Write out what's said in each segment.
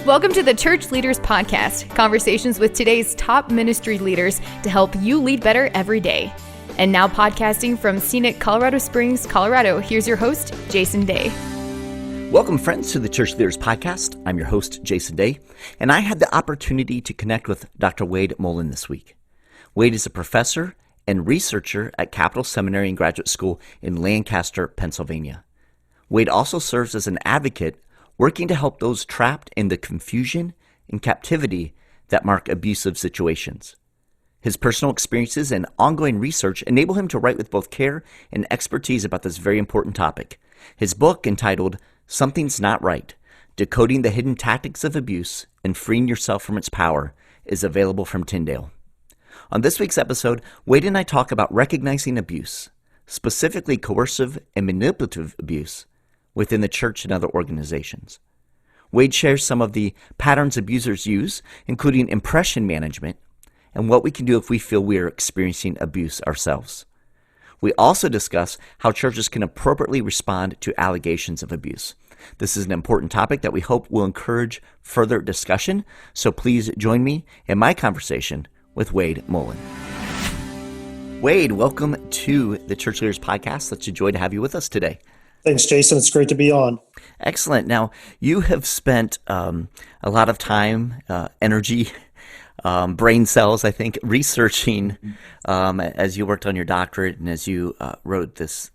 Welcome to the Church Leaders Podcast, conversations with today's top ministry leaders to help you lead better every day. And now podcasting from scenic Colorado Springs, Colorado, here's your host, Jason Day. Welcome, friends, to the Church Leaders Podcast. I'm your host, Jason Day, and I had the opportunity to connect with Dr. Wade Mullen this week. Wade is a professor and researcher at Capital Seminary and Graduate School in Lancaster, Pennsylvania. Wade also serves as an advocate working to help those trapped in the confusion and captivity that mark abusive situations. His personal experiences and ongoing research enable him to write with both care and expertise about this very important topic. His book, entitled Something's Not Right: Decoding the Hidden Tactics of Abuse and Freeing Yourself from Its Power, is available from Tyndale. On this week's episode, Wade and I talk about recognizing abuse, specifically coercive and manipulative abuse, within the church and other organizations. Wade shares some of the patterns abusers use, including impression management, and what we can do if we feel we are experiencing abuse ourselves. We also discuss how churches can appropriately respond to allegations of abuse. This is an important topic that we hope will encourage further discussion, so please join me in my conversation with Wade Mullen. Wade, welcome to the Church Leaders Podcast. Such a joy to have you with us today. Thanks, Jason. It's great to be on. Excellent. Now, you have spent a lot of time, energy, brain cells, I think, researching as you worked on your doctorate and as you wrote this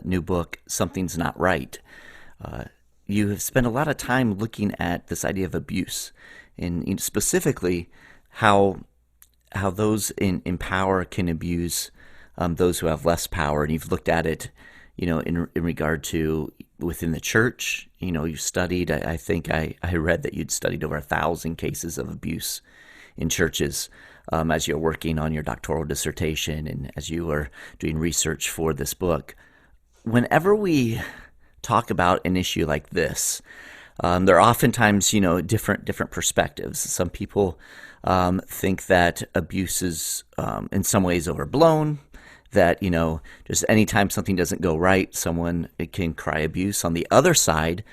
new book, Something's Not Right. You have spent a lot of time looking at this idea of abuse, and specifically how those in power can abuse those who have less power. And you've looked at it, in regard to within the church. You studied, I think I read that you'd studied over 1,000 cases of abuse in churches as you're working on your doctoral dissertation and as you were doing research for this book. Whenever we talk about an issue like this, there are oftentimes, different perspectives. Some people think that abuse is in some ways overblown, that, just anytime something doesn't go right, someone can cry abuse. On the other side,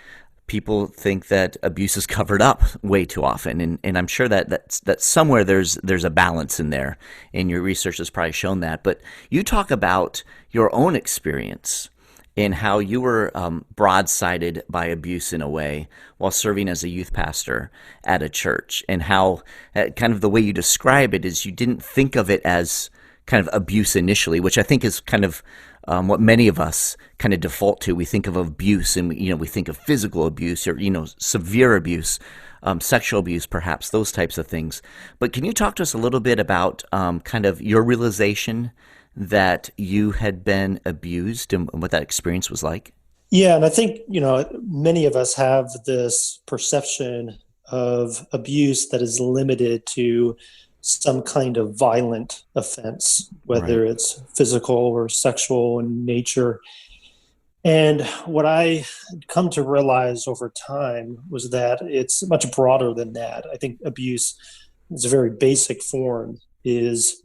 people think that abuse is covered up way too often. And I'm sure that somewhere there's a balance in there, and your research has probably shown that. But you talk about your own experience and how you were broadsided by abuse in a way while serving as a youth pastor at a church, and how kind of the way you describe it is you didn't think of it as kind of abuse initially, which I think is kind of what many of us kind of default to. We think of abuse and, we think of physical abuse or, severe abuse, sexual abuse, perhaps, those types of things. But can you talk to us a little bit about kind of your realization that you had been abused and what that experience was like? Yeah, and I think, many of us have this perception of abuse that is limited to some kind of violent offense, whether it's physical or sexual in nature. And what I come to realize over time was that it's much broader than that. I think abuse is a very basic form, is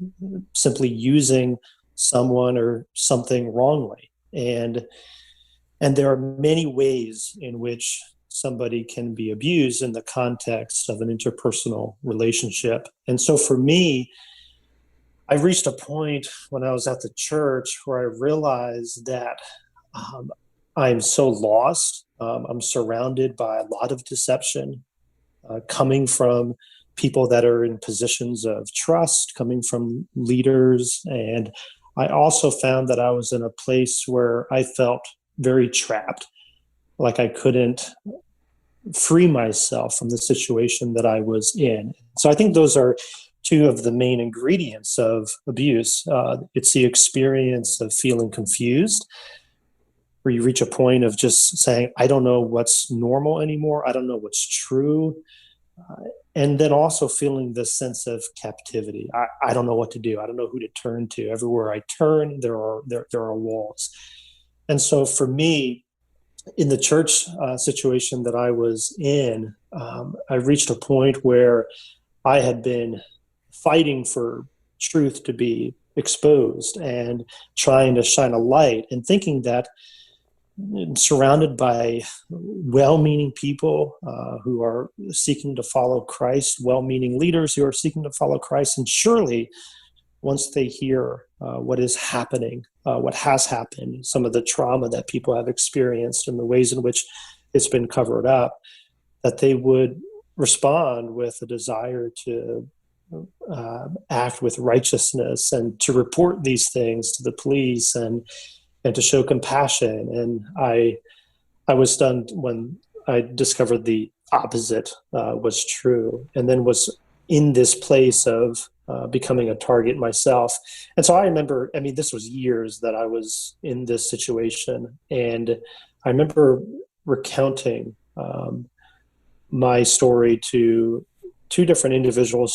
simply using someone or something wrongly. And there are many ways in which somebody can be abused in the context of an interpersonal relationship. And so for me, I reached a point when I was at the church where I realized that I'm so lost. I'm surrounded by a lot of deception coming from people that are in positions of trust, coming from leaders. And I also found that I was in a place where I felt very trapped, like I couldn't free myself from the situation that I was in. So I think those are two of the main ingredients of abuse. It's the experience of feeling confused, where you reach a point of just saying, I don't know what's normal anymore. I don't know what's true. And then also feeling this sense of captivity. I don't know what to do. I don't know who to turn to. Everywhere I turn, there are walls. And so for me, in the church situation that I was in, I reached a point where I had been fighting for truth to be exposed and trying to shine a light and thinking that surrounded by well-meaning people who are seeking to follow Christ, well-meaning leaders who are seeking to follow Christ. And surely once they hear what is happening, what has happened, some of the trauma that people have experienced and the ways in which it's been covered up, that they would respond with a desire to act with righteousness and to report these things to the police and to show compassion. And I was stunned when I discovered the opposite was true, and then was in this place of becoming a target myself. And so I remember, I mean, this was years that I was in this situation, and I remember recounting my story to two different individuals,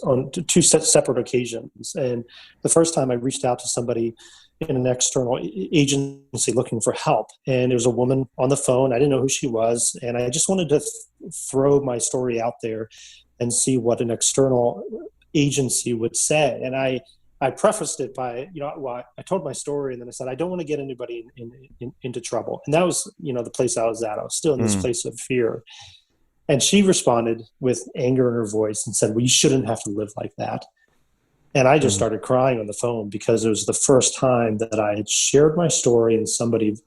on two separate occasions. And the first time I reached out to somebody in an external agency looking for help, and there was a woman on the phone. I didn't know who she was, and I just wanted to throw my story out there and see what an external agency would say. And I prefaced it by, I told my story, and then I said, I don't want to get anybody into trouble. And that was, the place I was at. I was still in this place of fear. And she responded with anger in her voice and said, well, you shouldn't have to live like that. And I just started crying on the phone, because it was the first time that I had shared my story and somebody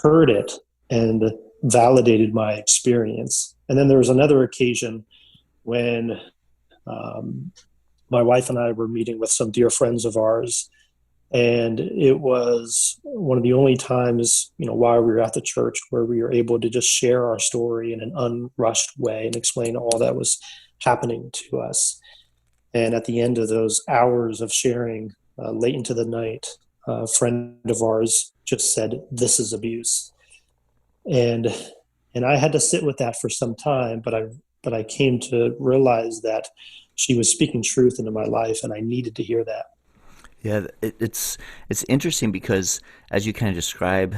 heard it and validated my experience. And then there was another occasion when my wife and I were meeting with some dear friends of ours, and it was one of the only times, while we were at the church, where we were able to just share our story in an unrushed way and explain all that was happening to us. And at the end of those hours of sharing, late into the night, a friend of ours just said, "This is abuse." And I had to sit with that for some time, but I came to realize that she was speaking truth into my life, and I needed to hear that. Yeah, it's interesting, because as you kind of describe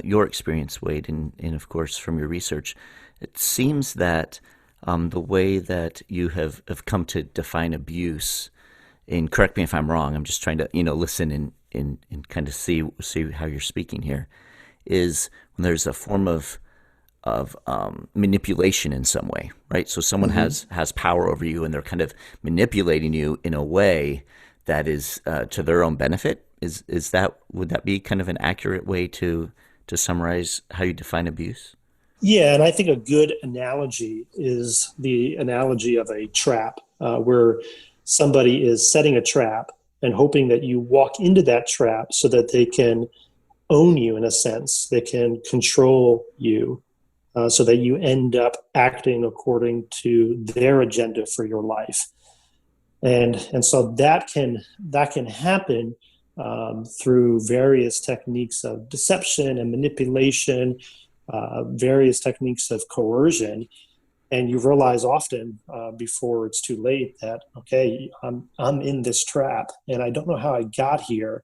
your experience, Wade, and of course from your research, it seems that the way that you have come to define abuse, and correct me if I'm wrong, I'm just trying to listen and kind of see how you're speaking here, is when there's a form of manipulation in some way, right? So someone has power over you, and they're kind of manipulating you in a way that is to their own benefit. Would that be kind of an accurate way to summarize how you define abuse? Yeah, and I think a good analogy is the analogy of a trap, where somebody is setting a trap and hoping that you walk into that trap so that they can own you in a sense. They can control you, so that you end up acting according to their agenda for your life. And so that can happen through various techniques of deception and manipulation, various techniques of coercion. And you realize often before it's too late that, okay, I'm in this trap, and I don't know how I got here,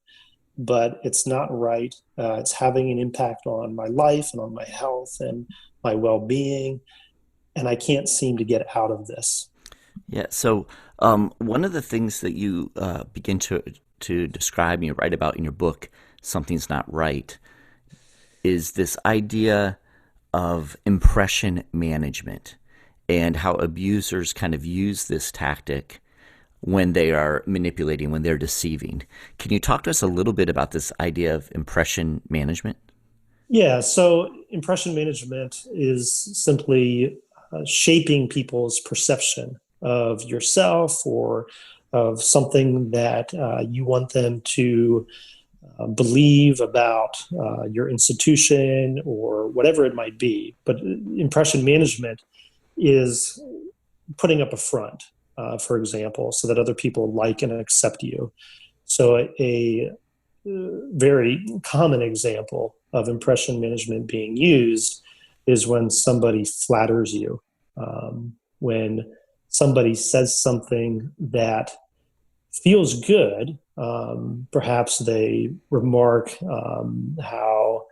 but it's not right. It's having an impact on my life and on my health and my well-being, and I can't seem to get out of this. Yeah. So one of the things that you begin to describe and you write about in your book, Something's Not Right, is this idea of impression management and how abusers kind of use this tactic when they are manipulating, when they're deceiving. Can you talk to us a little bit about this idea of impression management? Yeah, so impression management is simply shaping people's perception of yourself or of something that you want them to believe about your institution or whatever it might be. But impression management is putting up a front, for example, so that other people like and accept you. So a very common example of impression management being used is when somebody flatters you, when somebody says something that feels good. Perhaps they remark how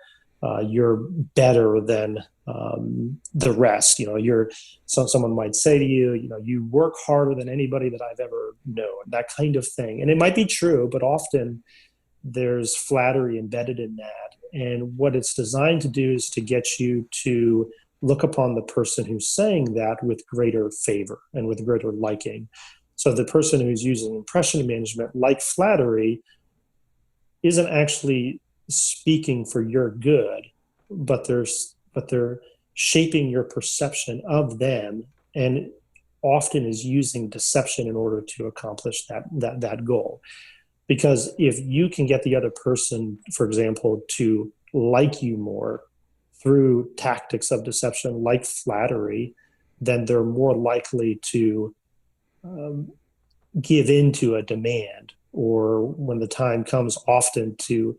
you're better than the rest. Someone might say to you, you work harder than anybody that I've ever known, that kind of thing. And it might be true, but often there's flattery embedded in that. And what it's designed to do is to get you to look upon the person who's saying that with greater favor and with greater liking. So the person who's using impression management, like flattery, isn't actually speaking for your good, but they're shaping your perception of them, and often is using deception in order to accomplish that goal. Because if you can get the other person, for example, to like you more through tactics of deception like flattery, then they're more likely to give in to a demand, or when the time comes, often to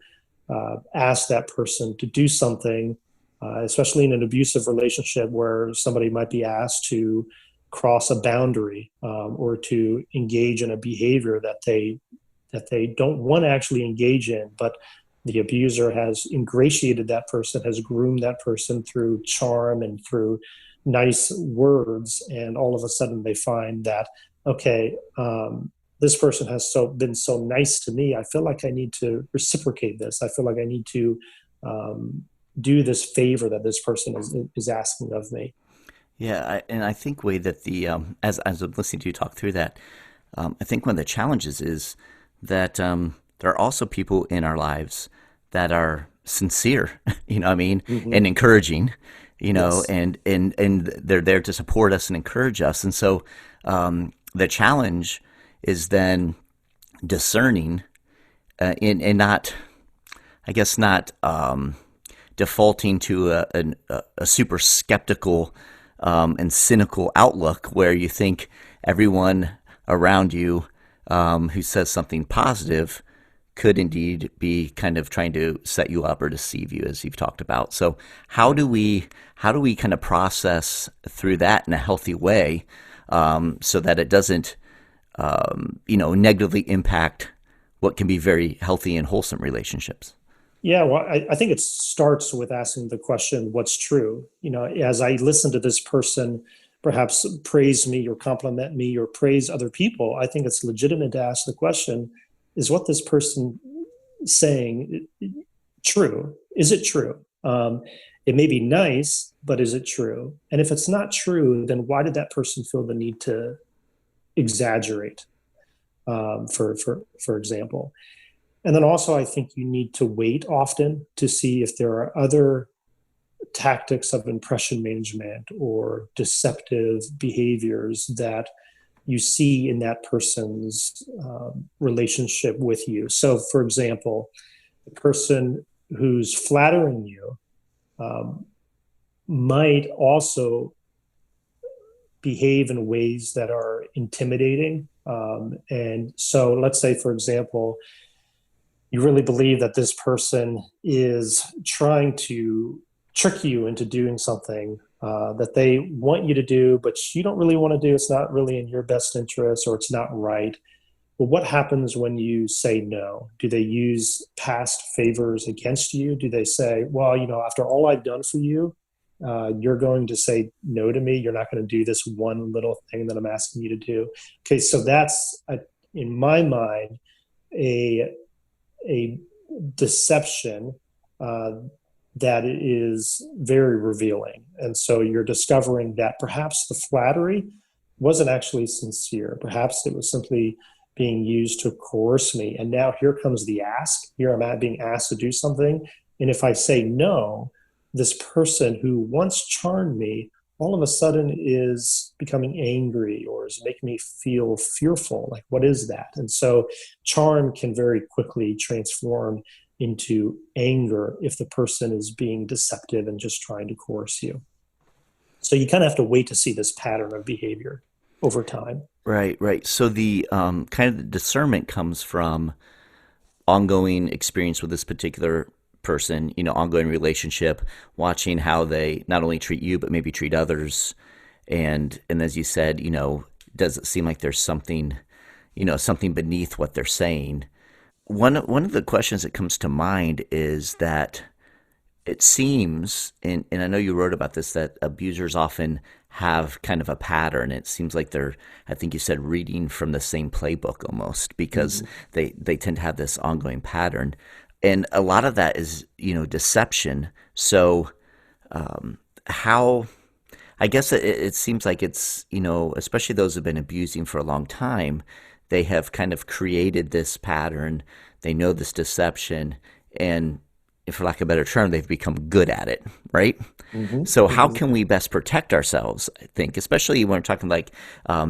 ask that person to do something, especially in an abusive relationship where somebody might be asked to cross a boundary or to engage in a behavior that they don't want to actually engage in, but the abuser has ingratiated that person, has groomed that person through charm and through nice words, and all of a sudden they find that, okay, this person has been so nice to me, I feel like I need to reciprocate this. I feel like I need to do this favor that this person is asking of me. Yeah, and I think, Wade, that as I'm listening to you talk through that, I think one of the challenges is that there are also people in our lives that are sincere, Mm-hmm. and encouraging, Yes. and they're there to support us and encourage us. And so the challenge is then discerning and not, I guess, not defaulting to a super skeptical and cynical outlook where you think everyone around you who says something positive could indeed be kind of trying to set you up or deceive you, as you've talked about. So how do we kind of process through that in a healthy way so that it doesn't negatively impact what can be very healthy and wholesome relationships? Yeah, well, I think it starts with asking the question, what's true? As I listen to this person perhaps praise me or compliment me or praise other people, I think it's legitimate to ask the question, is what this person saying true? Is it true? It may be nice, but is it true? And if it's not true, then why did that person feel the need to exaggerate, for example? And then also, I think you need to wait often to see if there are other tactics of impression management or deceptive behaviors that you see in that person's relationship with you. So, for example, the person who's flattering you might also behave in ways that are intimidating. And so let's say, for example, you really believe that this person is trying to trick you into doing something that they want you to do, but you don't really want to do. It's not really in your best interest, or it's not right. Well, what happens when you say no? Do they use past favors against you? Do they say, well, after all I've done for you, you're going to say no to me? You're not going to do this one little thing that I'm asking you to do? Okay, so that's, in my mind, a deception that is very revealing. And so you're discovering that perhaps the flattery wasn't actually sincere. Perhaps it was simply being used to coerce me. And now here comes the ask. Here I'm being asked to do something. And if I say no, this person who once charmed me all of a sudden is becoming angry or is making me feel fearful. Like, what is that? And so charm can very quickly transform into anger if the person is being deceptive and just trying to coerce you. So you kind of have to wait to see this pattern of behavior over time. Right. So the kind of the discernment comes from ongoing experience with this particular person, ongoing relationship, watching how they not only treat you, but maybe treat others. And as you said, does it seem like there's something, something beneath what they're saying? One of the questions that comes to mind is that it seems, and I know you wrote about this, that abusers often have kind of a pattern. It seems like they're, I think you said, reading from the same playbook almost, because they tend to have this ongoing pattern. And a lot of that is, deception. So how, I guess it seems like it's, especially those who've been abusing for a long time, they have kind of created this pattern. They know this deception, and for lack of a better term, they've become good at it, right? So how can we best protect ourselves, I think, especially when we're talking like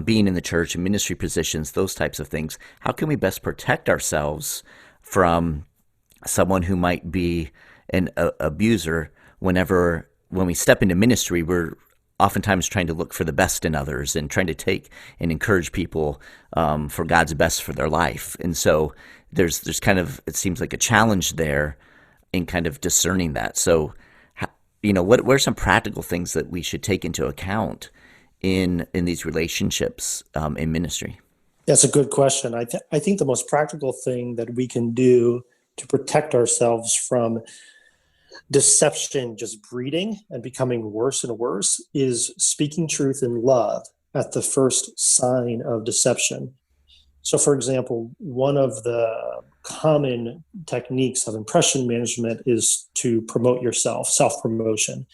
being in the church and ministry positions, those types of things. How can we best protect ourselves from someone who might be an abuser when we step into ministry, we're oftentimes trying to look for the best in others and trying to take and encourage people for God's best for their life. And so there's kind of, it seems like a challenge there in kind of discerning that. So, what are some practical things that we should take into account in these relationships in ministry? That's a good question. I think the most practical thing that we can do to protect ourselves from deception just breeding and becoming worse and worse is speaking truth in love at the first sign of deception. So, for example, one of the common techniques of impression management is to promote yourself, self-promotion.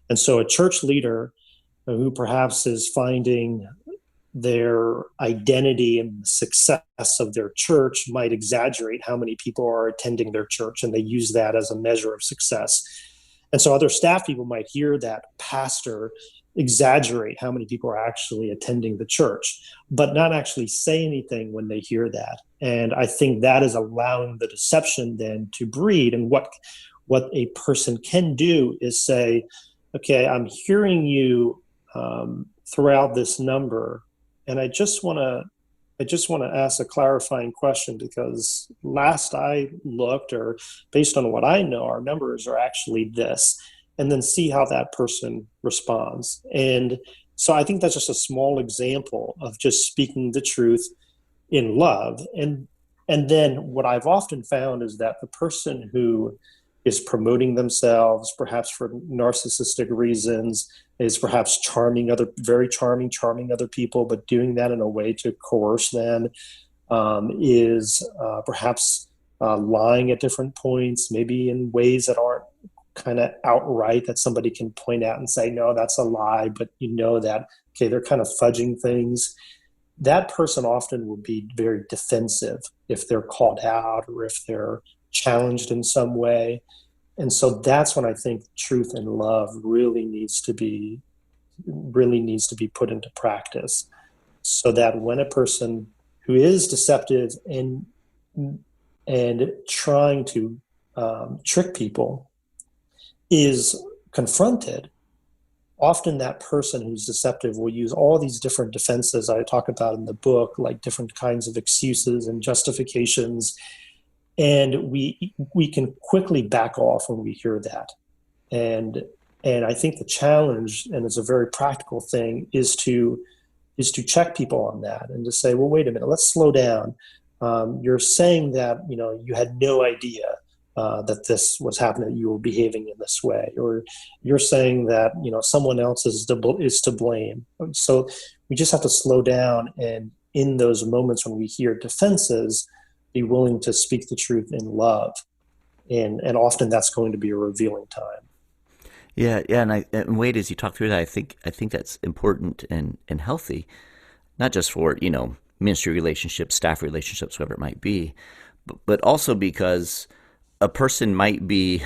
And so a church leader who perhaps is finding their identity and success of their church might exaggerate how many people are attending their church, and they use that as a measure of success. And so other staff people might hear that pastor exaggerate how many people are actually attending the church, but not actually say anything when they hear that. And I think that is allowing the deception then to breed. And what a person can do is say, okay, I'm hearing you throughout this number, and I just want to ask a clarifying question, because last I looked, or based on what I know, our numbers are actually this. And then see how that person responds. And so I think that's just a small example of just speaking the truth in love. And then what I've often found is that the person who is promoting themselves, perhaps for narcissistic reasons, is perhaps very charming other people, but doing that in a way to coerce them, is perhaps lying at different points, maybe in ways that aren't kind of outright, that somebody can point out and say, no, that's a lie, but that, okay, they're kind of fudging things. That person often will be very defensive if they're called out or if they're challenged in some way. And so that's when I think truth and love really needs to be put into practice, so that when a person who is deceptive and trying to trick people is confronted, often that person who's deceptive will use all these different defenses I talk about in the book, like different kinds of excuses and justifications. And we can quickly back off when we hear that. And I think the challenge, and it's a very practical thing, is to check people on that and to say, well, wait a minute, let's slow down. You're saying that, you had no idea that this was happening, that you were behaving in this way, or you're saying that someone else is to blame. So we just have to slow down, and in those moments when we hear defenses, be willing to speak the truth in love, and often that's going to be a revealing time. Yeah, and Wade, as you talk through that, I think that's important and healthy, not just for ministry relationships, staff relationships, whatever it might be, but also because a person might be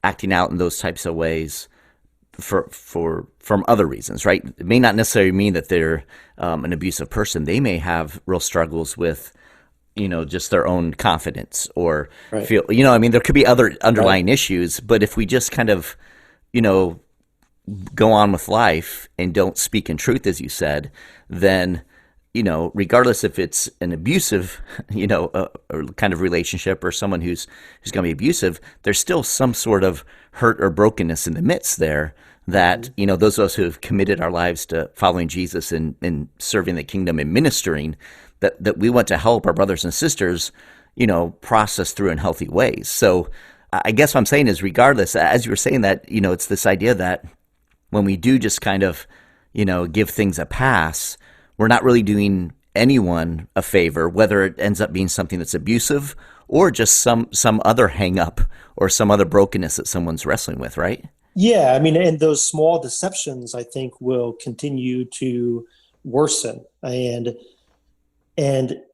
acting out in those types of ways from other reasons, right? It may not necessarily mean that they're an abusive person. They may have real struggles with, just their own confidence, or right. feel, there could be other underlying issues. But if we just kind of, go on with life and don't speak in truth, as you said, then regardless if it's an abusive, or kind of relationship, or someone who's going to be abusive, there's still some sort of hurt or brokenness in the midst there that, those of us who have committed our lives to following Jesus and serving the kingdom and ministering, that we want to help our brothers and sisters, process through in healthy ways. So I guess what I'm saying is, regardless, as you were saying that, it's this idea that when we do just kind of, give things a pass, we're not really doing anyone a favor, whether it ends up being something that's abusive or just some other hang up or some other brokenness that someone's wrestling with, right? Yeah, I mean, and those small deceptions, I think, will continue to worsen, and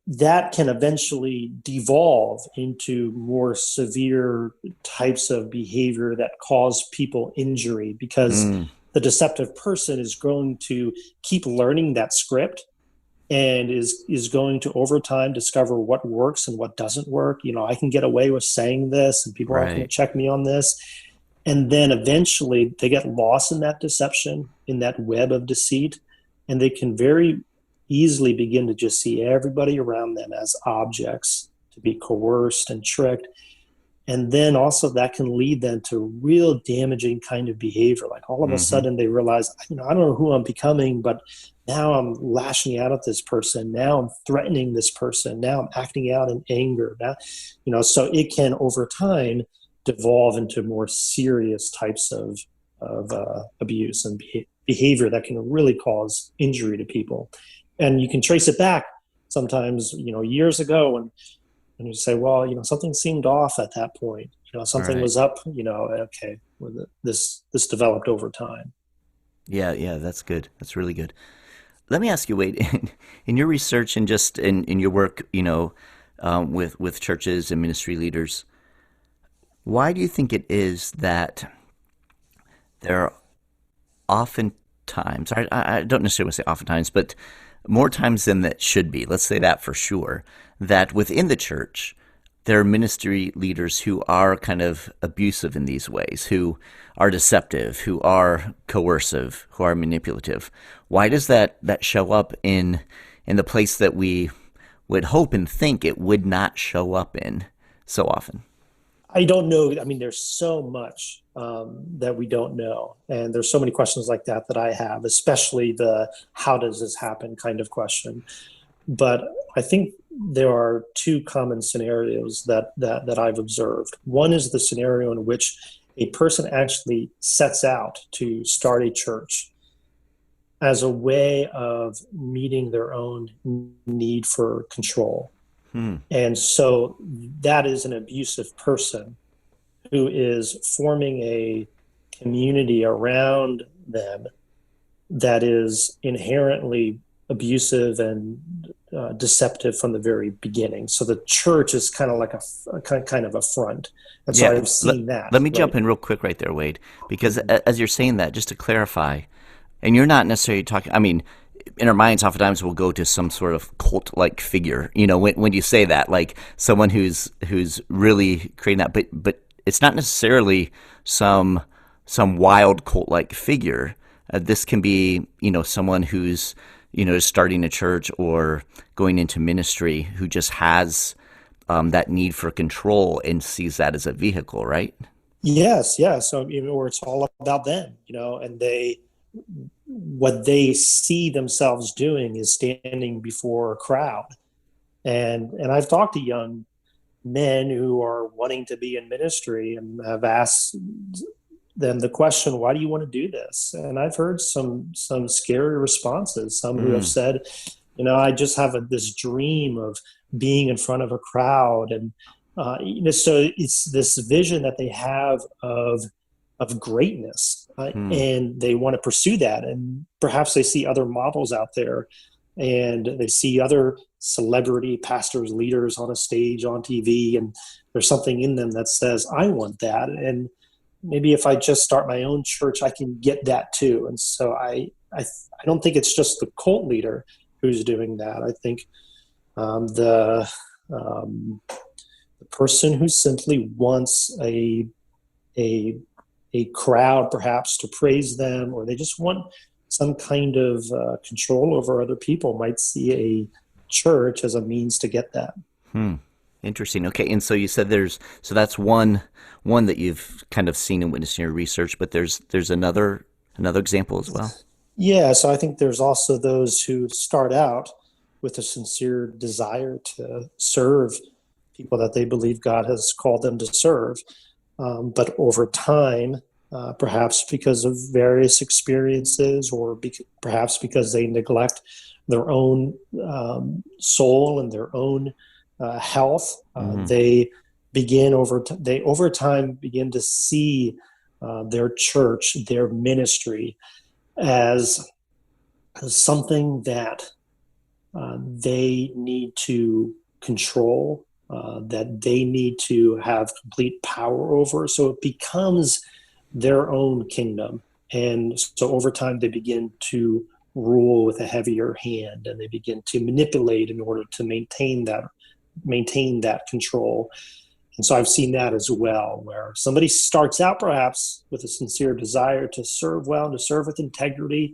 that can eventually devolve into more severe types of behavior that cause people injury, because the deceptive person is going to keep learning that script and is going to over time discover what works and what doesn't work. I can get away with saying this and people aren't going to check me on this. And then eventually they get lost in that deception, in that web of deceit, and they can very easily begin to just see everybody around them as objects to be coerced and tricked. And then also that can lead them to real damaging kind of behavior. Like all of a sudden they realize, I don't know who I'm becoming, but now I'm lashing out at this person. Now I'm threatening this person. Now I'm acting out in anger. Now, so it can over time devolve into more serious types of abuse and behavior that can really cause injury to people. And you can trace it back sometimes, years ago, and you say, well, something seemed off at that point. Something was up. Okay, well, this developed over time. Yeah, that's good. That's really good. Let me ask you, Wade, in your research and just in your work, with churches and ministry leaders, why do you think it is that there are oftentimes, I don't necessarily want to say oftentimes, but more times than that should be, let's say that for sure, that within the church, there are ministry leaders who are kind of abusive in these ways, who are deceptive, who are coercive, who are manipulative? Why does that show up in the place that we would hope and think it would not show up in so often? I don't know. I mean, there's so much that we don't know. And there's so many questions like that I have, especially the how does this happen kind of question. But I think there are two common scenarios that I've observed. One is the scenario in which a person actually sets out to start a church as a way of meeting their own need for control. And so that is an abusive person who is forming a community around them that is inherently abusive and deceptive from the very beginning. So the church is kind of like a kind of a front. And so I've seen that. Let me jump in real quick right there, Wade, because as you're saying that, just to clarify, and you're not necessarily talking, I mean, in our minds, oftentimes we'll go to some sort of cult-like figure. When you say that, like someone who's really creating that, but it's not necessarily some wild cult-like figure. This can be, someone who's, is starting a church or going into ministry who just has that need for control and sees that as a vehicle, right? Yes. So, or it's all about them, and what they see themselves doing is standing before a crowd. And I've talked to young men who are wanting to be in ministry and have asked them the question, why do you want to do this? And I've heard some scary responses, some who have said, I just have this dream of being in front of a crowd. And, so it's this vision that they have of greatness, and they want to pursue that. And perhaps they see other models out there, and they see other celebrity pastors, leaders on a stage, on TV, and there's something in them that says, I want that. And maybe if I just start my own church, I can get that too. And so I don't think it's just the cult leader who's doing that. I think the person who simply wants a crowd perhaps to praise them, or they just want some kind of control over other people, might see a church as a means to get that. Interesting. Okay, and so you said so that's one that you've kind of seen and witnessed in your research, but there's another example as well. Yeah, so I think there's also those who start out with a sincere desire to serve people that they believe God has called them to serve. But over time, perhaps because of various experiences, or perhaps because they neglect their own soul and their own health, they over time begin to see their church, their ministry, as something that they need to control, that they need to have complete power over. So it becomes their own kingdom. And so over time, they begin to rule with a heavier hand, and they begin to manipulate in order to maintain that control. And so I've seen that as well, where somebody starts out perhaps with a sincere desire to serve well and to serve with integrity,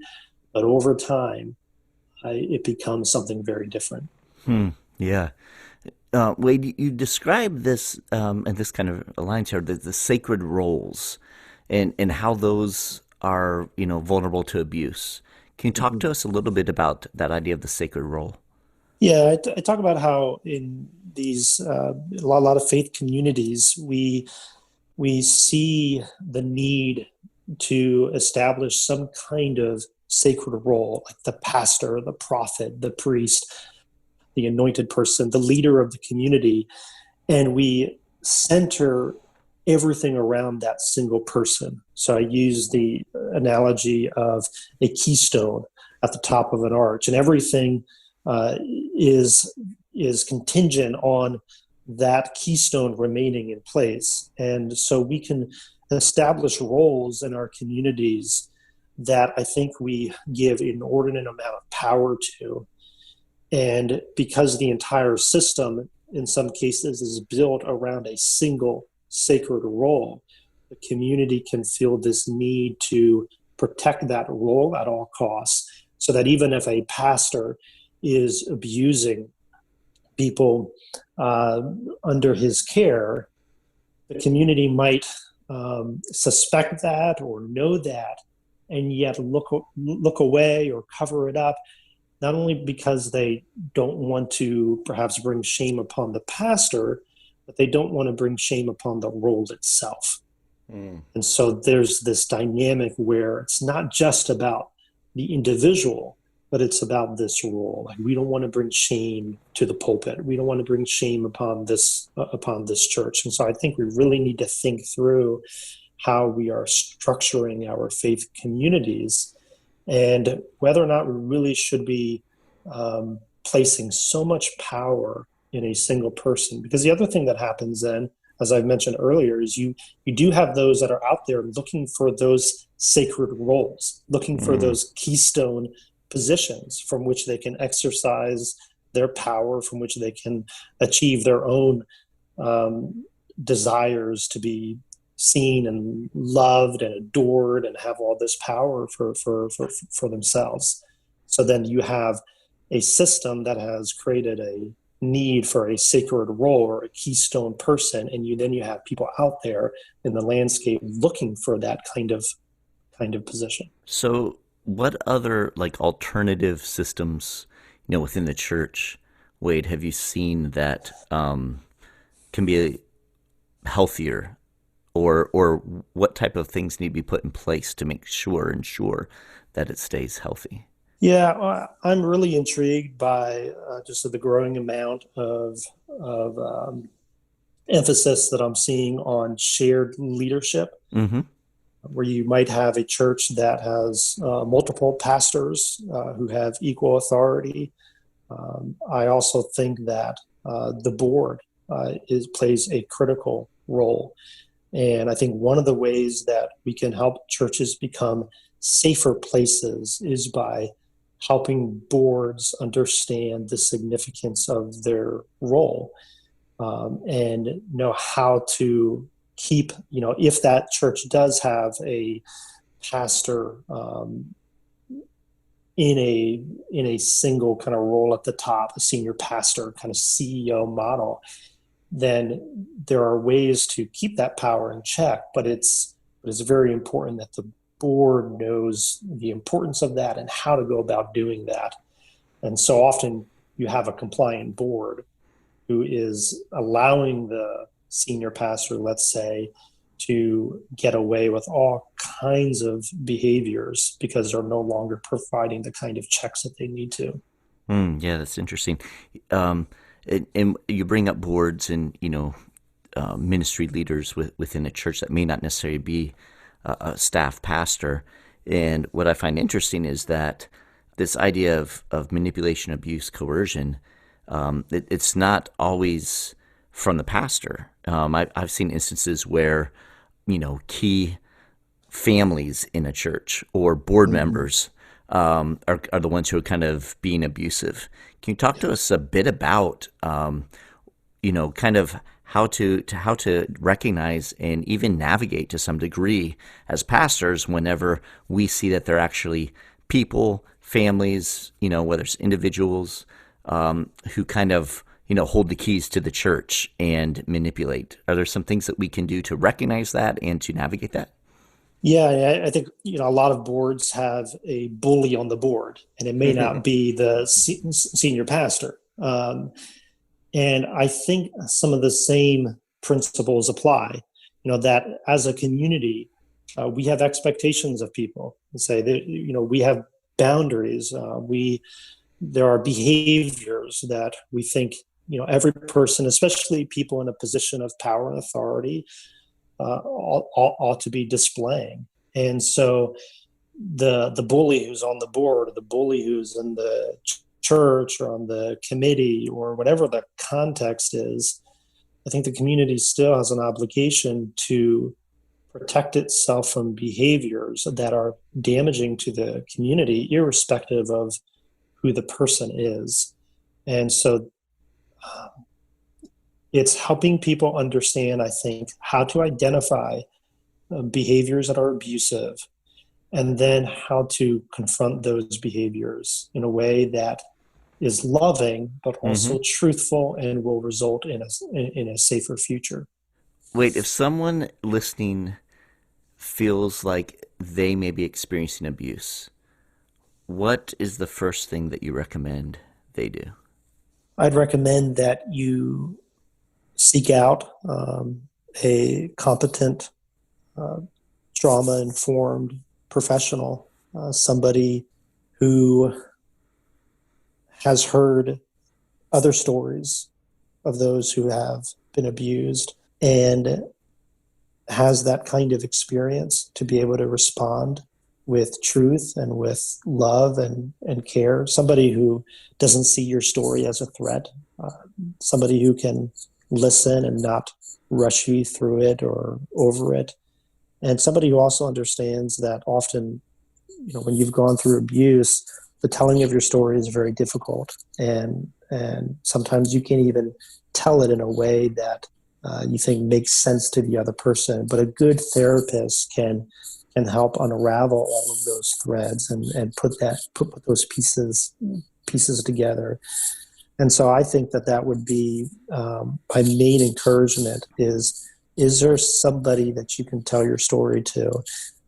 but over time, it becomes something very different. Yeah. Wade, you describe this, and this kind of aligns here, the sacred roles and how those are, vulnerable to abuse. Can you talk to us a little bit about that idea of the sacred role? Yeah, I talk about how in these a lot of faith communities, we see the need to establish some kind of sacred role, like the pastor, the prophet, the priest, the anointed person, the leader of the community, and we center everything around that single person. So I use the analogy of a keystone at the top of an arch, and everything is contingent on that keystone remaining in place. And so we can establish roles in our communities that I think we give an inordinate amount of power to. And because the entire system, in some cases, is built around a single sacred role, the community can feel this need to protect that role at all costs, so that even if a pastor is abusing people under his care, the community might suspect that or know that, and yet look away or cover it up, not only because they don't want to perhaps bring shame upon the pastor, but they don't want to bring shame upon the role itself. And so there's this dynamic where it's not just about the individual, but it's about this role. Like, we don't want to bring shame to the pulpit. We don't want to bring shame upon this church. And so I think we really need to think through how we are structuring our faith communities, and whether or not we really should be placing so much power in a single person. Because the other thing that happens then, as I've mentioned earlier, is you do have those that are out there looking for those sacred roles, looking for those keystone positions from which they can exercise their power, from which they can achieve their own desires to be seen and loved and adored and have all this power for themselves. So then you have a system that has created a need for a sacred role or a keystone person, and you have people out there in the landscape looking for that kind of position. So what other alternative systems, within the church, Wade, have you seen that can be healthier, or what type of things need to be put in place to ensure that it stays healthy? Yeah, I'm really intrigued by just the growing amount of emphasis that I'm seeing on shared leadership, where you might have a church that has multiple pastors who have equal authority. I also think that the board plays a critical role. And I think one of the ways that we can help churches become safer places is by helping boards understand the significance of their role, and know how to keep, if that church does have a pastor in a single kind of role at the top, a senior pastor kind of CEO model, then there are ways to keep that power in check. But it's very important that the board knows the importance of that and how to go about doing that. And so often you have a compliant board who is allowing the senior pastor, let's say, to get away with all kinds of behaviors because they're no longer providing the kind of checks that they need to. Yeah, that's interesting. And you bring up boards and, ministry leaders within a church that may not necessarily be a staff pastor. And what I find interesting is that this idea of manipulation, abuse, coercion, it's not always from the pastor. I've seen instances where, key families in a church or board members are the ones who are kind of being abusive. Can you talk to us a bit about, kind of how to recognize and even navigate to some degree as pastors whenever we see that they're actually people, families, whether it's individuals who kind of, hold the keys to the church and manipulate? Are there some things that we can do to recognize that and to navigate that? Yeah, I think a lot of boards have a bully on the board, and it may not be the senior pastor. And I think some of the same principles apply. That as a community, we have expectations of people. And say that we have boundaries. There are behaviors that we think every person, especially people in a position of power and authority, ought to be displaying. And so the bully who's on the board, or the bully who's in the church or on the committee or whatever the context is, I think the community still has an obligation to protect itself from behaviors that are damaging to the community, irrespective of who the person is. And so it's helping people understand, I think, how to identify behaviors that are abusive, and then how to confront those behaviors in a way that is loving, but also truthful and will result in a safer future. Wait, if someone listening feels like they may be experiencing abuse, what is the first thing that you recommend they do? I'd recommend that you seek out a competent, trauma-informed professional, somebody who has heard other stories of those who have been abused and has that kind of experience to be able to respond with truth and with love and care. Somebody who doesn't see your story as a threat, somebody who can listen and not rush you through it or over it. And somebody who also understands that often, when you've gone through abuse, the telling of your story is very difficult. And sometimes you can't even tell it in a way that you think makes sense to the other person. But a good therapist can help unravel all of those threads and put those pieces together. And so I think that would be my main encouragement is there somebody that you can tell your story to?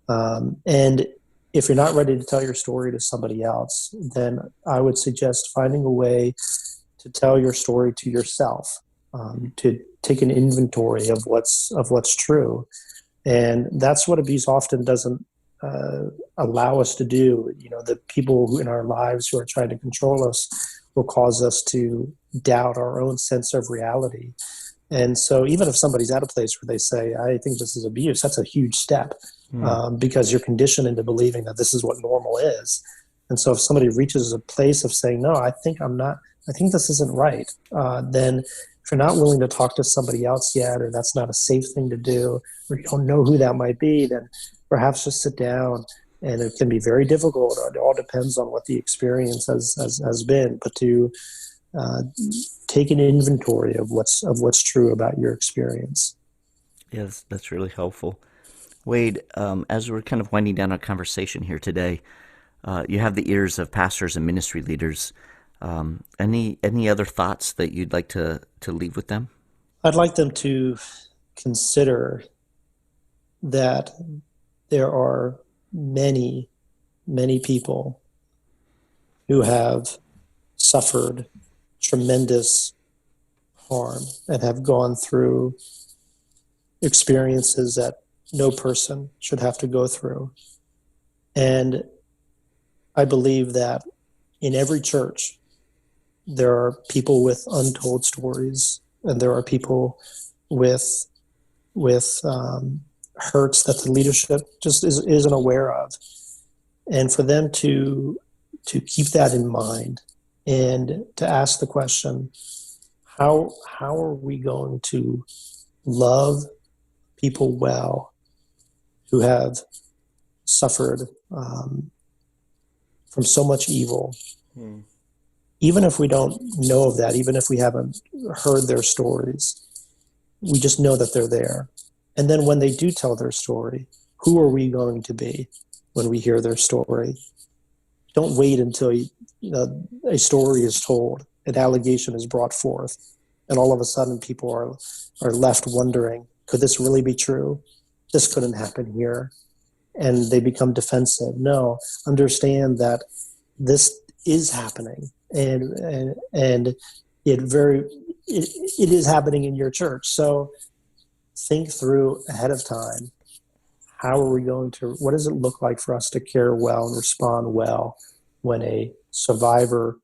And if you're not ready to tell your story to somebody else, then I would suggest finding a way to tell your story to yourself, to take an inventory of what's true. And that's what abuse often doesn't allow us to do. The people in our lives who are trying to control us will cause us to doubt our own sense of reality. And so even if somebody's at a place where they say, I think this is abuse, that's a huge step because you're conditioned into believing that this is what normal is. And so if somebody reaches a place of saying, no, I think this isn't right, then if you're not willing to talk to somebody else yet, or that's not a safe thing to do, or you don't know who that might be, then perhaps just sit down. And it can be very difficult. It all depends on what the experience has been, but to take an inventory of what's true about your experience. Yes, that's really helpful. Wade, as we're kind of winding down our conversation here today, you have the ears of pastors and ministry leaders. Any other thoughts that you'd like to leave with them? I'd like them to consider that there are many, many people who have suffered tremendous harm and have gone through experiences that no person should have to go through. And I believe that in every church, there are people with untold stories, and there are people with hurts that the leadership just isn't aware of. And for them to keep that in mind and to ask the question, how are we going to love people well who have suffered from so much evil? Even if we don't know of that, even if we haven't heard their stories, we just know that they're there. And then when they do tell their story, who are we going to be when we hear their story? Don't wait until a story is told, an allegation is brought forth, and all of a sudden people are left wondering, could this really be true? This couldn't happen here. And they become defensive. No, understand that this is happening, and it is happening in your church. So think through ahead of time, what does it look like for us to care well and respond well when a survivor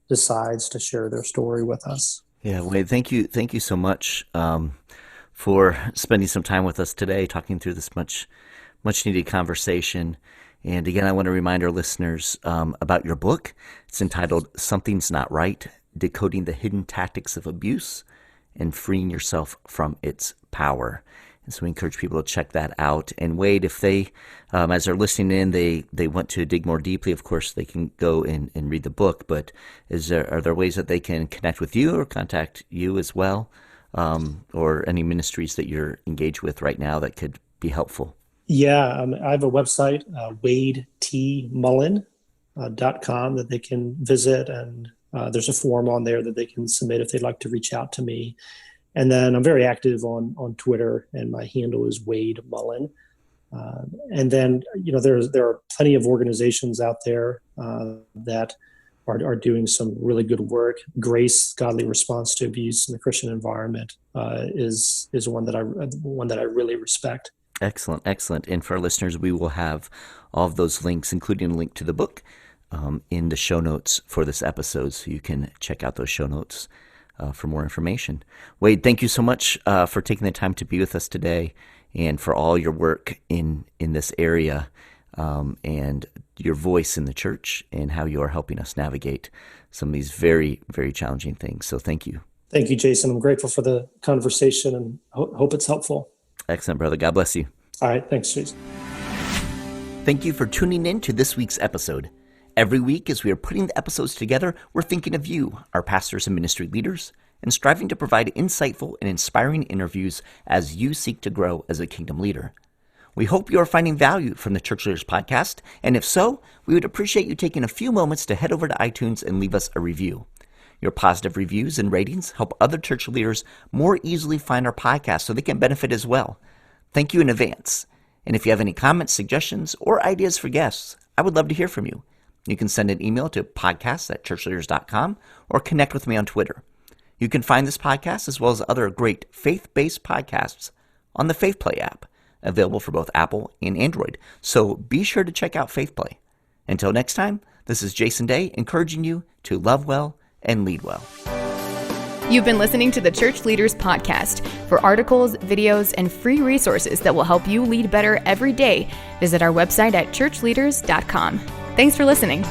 decides to share their story with us? Yeah, Wade, thank you so much for spending some time with us today, talking through this much needed conversation. And again, I want to remind our listeners about your book. It's entitled Something's Not Right: Decoding the Hidden Tactics of Abuse and Freeing Yourself from Its Power. And so we encourage people to check that out. And Wade, if they, as they're listening in, they want to dig more deeply, of course, they can go and read the book. But are there ways that they can connect with you or contact you as well? Or any ministries that you're engaged with right now that could be helpful? Yeah, I have a website, WadeTMullen.com, that they can visit, and there's a form on there that they can submit if they'd like to reach out to me. And then I'm very active on Twitter, and my handle is Wade Mullen. And then there are plenty of organizations out there that are doing some really good work. Grace, Godly Response to Abuse in the Christian Environment, is one that I really respect. Excellent. And for our listeners, we will have all of those links, including a link to the book, in the show notes for this episode, so you can check out those show notes for more information. Wade, thank you so much for taking the time to be with us today, and for all your work in this area, and your voice in the church, and how you are helping us navigate some of these very, very challenging things. So thank you. Thank you, Jason. I'm grateful for the conversation, and hope it's helpful. Excellent, brother. God bless you. All right. Thanks, Jason. Thank you for tuning in to this week's episode. Every week, as we are putting the episodes together, we're thinking of you, our pastors and ministry leaders, and striving to provide insightful and inspiring interviews as you seek to grow as a kingdom leader. We hope you are finding value from the Church Leaders podcast, and if so, we would appreciate you taking a few moments to head over to iTunes and leave us a review. Your positive reviews and ratings help other church leaders more easily find our podcast so they can benefit as well. Thank you in advance. And if you have any comments, suggestions, or ideas for guests, I would love to hear from you. You can send an email to podcast@ChurchLeaders.com or connect with me on Twitter. You can find this podcast as well as other great faith-based podcasts on the Faith Play app, available for both Apple and Android. So be sure to check out Faith Play. Until next time, this is Jason Day encouraging you to love well and lead well. You've been listening to the Church Leaders Podcast. For articles, videos, and free resources that will help you lead better every day, visit our website at ChurchLeaders.com. Thanks for listening.